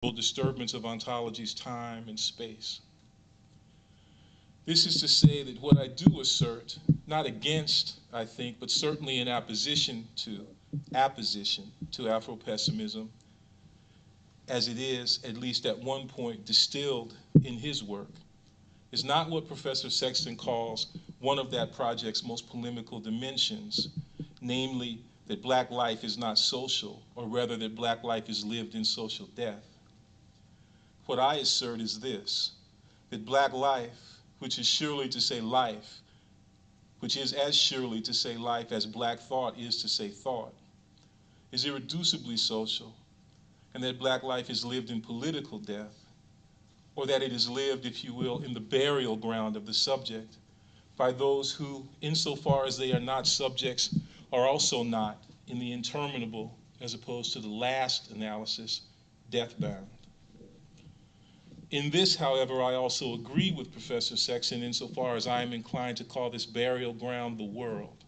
disturbance of ontologies, time and space. This is to say that what I do assert, not against, I think, but certainly in apposition to Afro-pessimism, as it is, at least at one point, distilled in his work, is not what Professor Sexton calls one of that project's most polemical dimensions, namely that black life is not social, or rather that black life is lived in social death. What I assert is this, that black life, which is surely to say life, which is as surely to say life as black thought is to say thought, is irreducibly social, and that black life is lived in political death, or that it is lived, if you will, in the burial ground of the subject by those who, insofar as they are not subjects, are also not, in the interminable, as opposed to the last analysis, death-bound. In this, however, I also agree with Professor Sexton insofar as I am inclined to call this burial ground the world,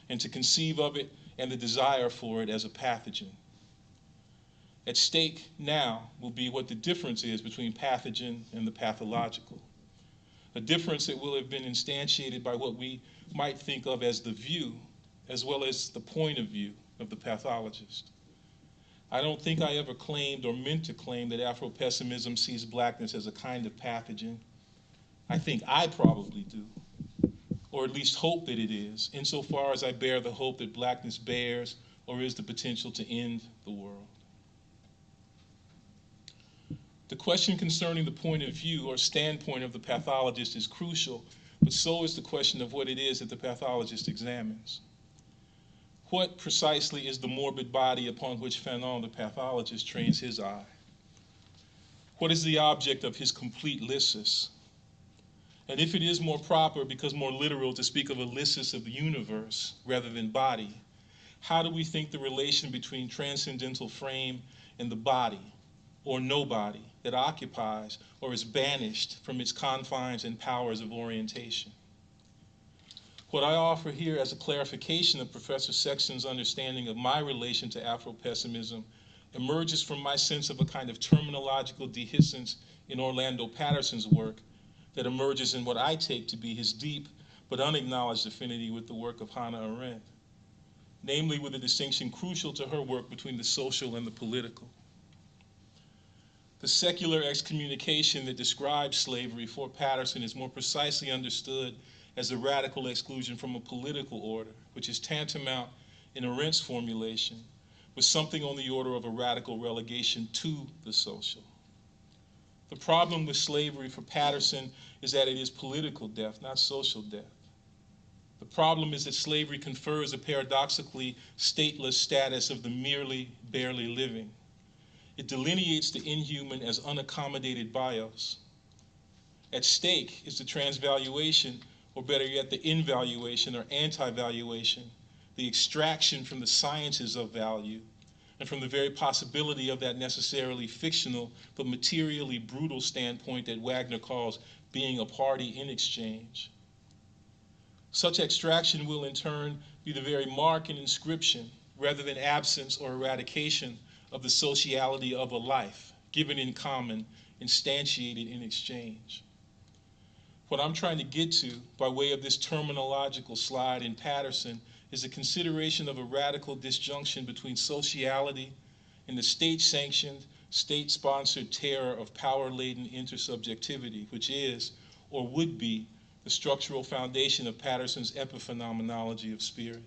and to conceive of it and the desire for it as a pathogen. At stake now will be what the difference is between pathogen and the pathological, a difference that will have been instantiated by what we might think of as the view, as well as the point of view of the pathologist. I don't think I ever claimed or meant to claim that Afro-pessimism sees blackness as a kind of pathogen. I think I probably do, or at least hope that it is, insofar as I bear the hope that blackness bears or is the potential to end the world. The question concerning the point of view or standpoint of the pathologist is crucial, but so is the question of what it is that the pathologist examines. What precisely is the morbid body upon which Fanon, the pathologist, trains his eye? What is the object of his complete lysis? And if it is more proper, because more literal, to speak of a lysis of the universe rather than body, how do we think the relation between transcendental frame and the body, or no body, that occupies or is banished from its confines and powers of orientation? What I offer here as a clarification of Professor Sexton's understanding of my relation to Afro-pessimism emerges from my sense of a kind of terminological dehiscence in Orlando Patterson's work that emerges in what I take to be his deep but unacknowledged affinity with the work of Hannah Arendt, namely with a distinction crucial to her work between the social and the political. The secular excommunication that describes slavery for Patterson is more precisely understood as a radical exclusion from a political order, which is tantamount in Arendt's formulation with something on the order of a radical relegation to the social. The problem with slavery for Patterson is that it is political death, not social death. The problem is that slavery confers a paradoxically stateless status of the merely, barely living. It delineates the inhuman as unaccommodated bios. At stake is the transvaluation, or better yet, the invaluation or anti-valuation, the extraction from the sciences of value, and from the very possibility of that necessarily fictional but materially brutal standpoint that Wagner calls being a party in exchange. Such extraction will in turn be the very mark and inscription, rather than absence or eradication, of the sociality of a life, given in common, instantiated in exchange. What I'm trying to get to, by way of this terminological slide in Patterson, is a consideration of a radical disjunction between sociality and the state-sanctioned, state-sponsored terror of power-laden intersubjectivity, which is, or would be, the structural foundation of Patterson's epiphenomenology of spirit.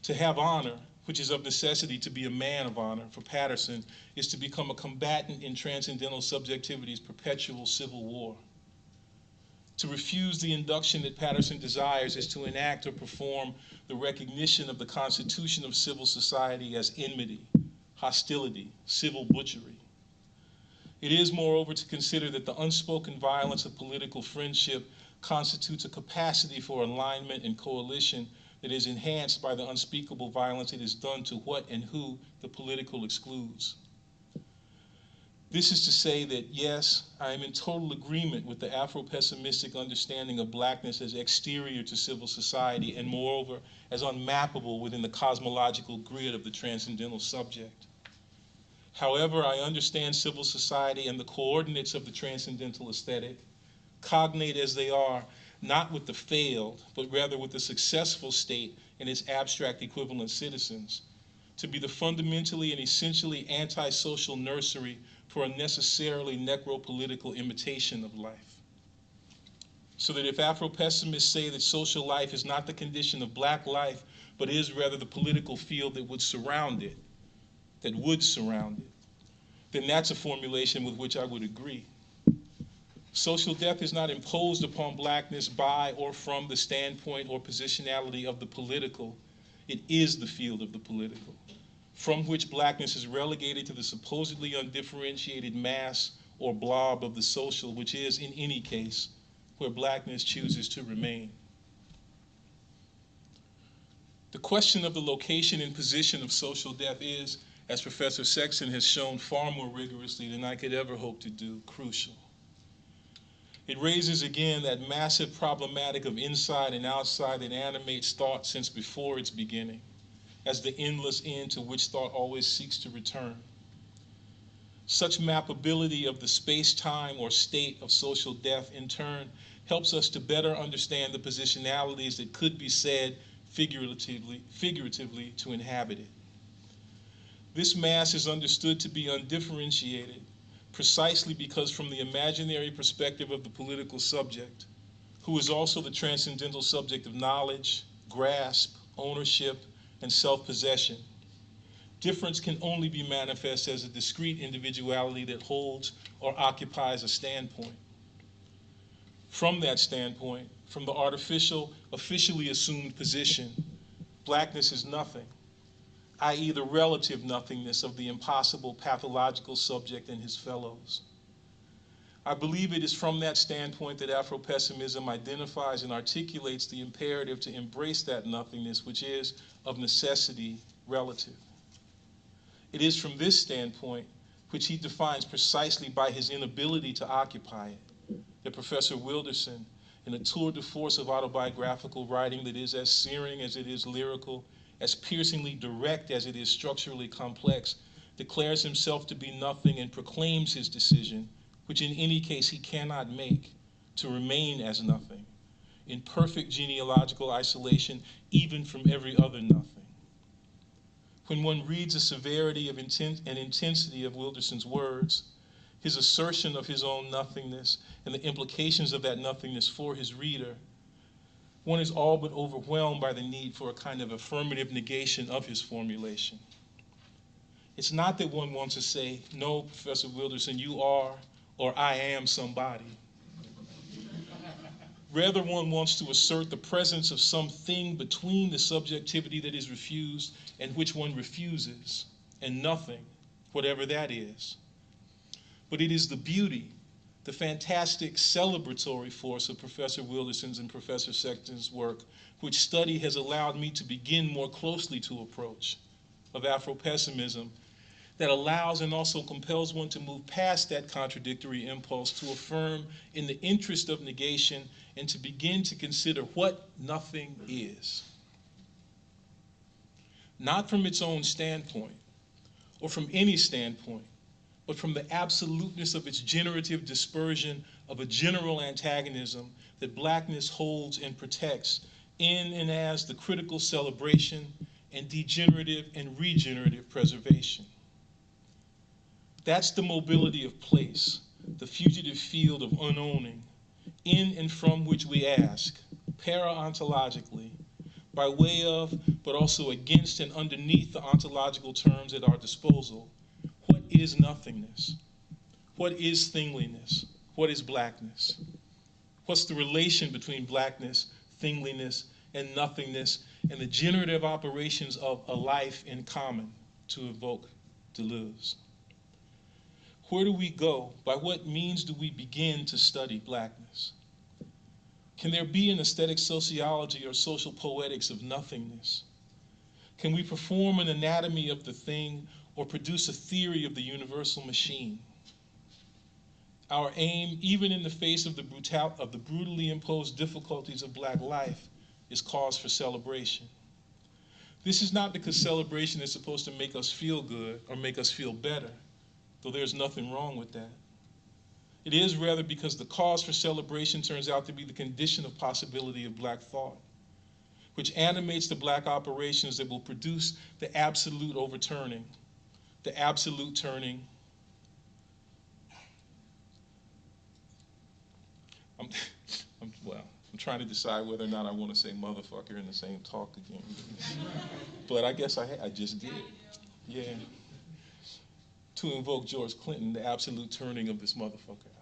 To have honor, which is of necessity to be a man of honor for Patterson, is to become a combatant in transcendental subjectivity's perpetual civil war. To refuse the induction that Patterson desires is to enact or perform the recognition of the constitution of civil society as enmity, hostility, civil butchery. It is, moreover, to consider that the unspoken violence of political friendship constitutes a capacity for alignment and coalition that is enhanced by the unspeakable violence it is done to what and who the political excludes. This is to say that, yes, I am in total agreement with the Afro-pessimistic understanding of blackness as exterior to civil society and, moreover, as unmappable within the cosmological grid of the transcendental subject. However, I understand civil society and the coordinates of the transcendental aesthetic, cognate as they are, not with the failed, but rather with the successful state and its abstract equivalent citizens, to be the fundamentally and essentially antisocial nursery for a necessarily necropolitical imitation of life. So that if Afro-pessimists say that social life is not the condition of black life, but is rather the political field that would surround it, then that's a formulation with which I would agree. Social death is not imposed upon blackness by or from the standpoint or positionality of the political. It is the field of the political, from which blackness is relegated to the supposedly undifferentiated mass or blob of the social, which is, in any case, where blackness chooses to remain. The question of the location and position of social death is, as Professor Sexton has shown far more rigorously than I could ever hope to do, crucial. It raises again that massive problematic of inside and outside that animates thought since before its beginning, as the endless end to which thought always seeks to return. Such mappability of the space-time or state of social death, in turn, helps us to better understand the positionalities that could be said figuratively to inhabit it. This mass is understood to be undifferentiated precisely because from the imaginary perspective of the political subject, who is also the transcendental subject of knowledge, grasp, ownership, and self-possession, difference can only be manifest as a discrete individuality that holds or occupies a standpoint. From that standpoint, from the artificial, officially assumed position, blackness is nothing, i.e. the relative nothingness of the impossible pathological subject and his fellows. I believe it is from that standpoint that Afro-pessimism identifies and articulates the imperative to embrace that nothingness, which is, of necessity, relative. It is from this standpoint, which he defines precisely by his inability to occupy it, that Professor Wilderson, in a tour de force of autobiographical writing that is as searing as it is lyrical, as piercingly direct as it is structurally complex, declares himself to be nothing and proclaims his decision, which in any case he cannot make, to remain as nothing, in perfect genealogical isolation even from every other nothing. When one reads the severity and intensity of Wilderson's words, his assertion of his own nothingness and the implications of that nothingness for his reader, one is all but overwhelmed by the need for a kind of affirmative negation of his formulation. It's not that one wants to say, no, Professor Wilderson, you are, or I am somebody. Rather, one wants to assert the presence of something between the subjectivity that is refused and which one refuses, and nothing, whatever that is. But it is the beauty, the fantastic celebratory force of Professor Wilderson's and Professor Sexton's work, which study has allowed me to begin more closely to approach, of Afro-pessimism, that allows and also compels one to move past that contradictory impulse to affirm in the interest of negation and to begin to consider what nothing is. Not from its own standpoint, or from any standpoint, but from the absoluteness of its generative dispersion of a general antagonism that blackness holds and protects in and as the critical celebration and degenerative and regenerative preservation. That's the mobility of place, the fugitive field of unowning, in and from which we ask, para-ontologically, by way of, but also against and underneath the ontological terms at our disposal, what is nothingness? What is thingliness? What is blackness? What's the relation between blackness, thingliness, and nothingness, and the generative operations of a life in common, to evoke Deleuze? Where do we go? By what means do we begin to study blackness? Can there be an aesthetic sociology or social poetics of nothingness? Can we perform an anatomy of the thing or produce a theory of the universal machine? Our aim, even in the face of the brutally imposed difficulties of black life, is cause for celebration. This is not because celebration is supposed to make us feel good or make us feel better, though there's nothing wrong with that. It is rather because the cause for celebration turns out to be the condition of possibility of black thought, which animates the black operations that will produce the absolute overturning, the absolute turning. I'm trying to decide whether or not I want to say motherfucker in the same talk again. But I guess I just did. Yeah. To invoke George Clinton, the absolute turning of this motherfucker.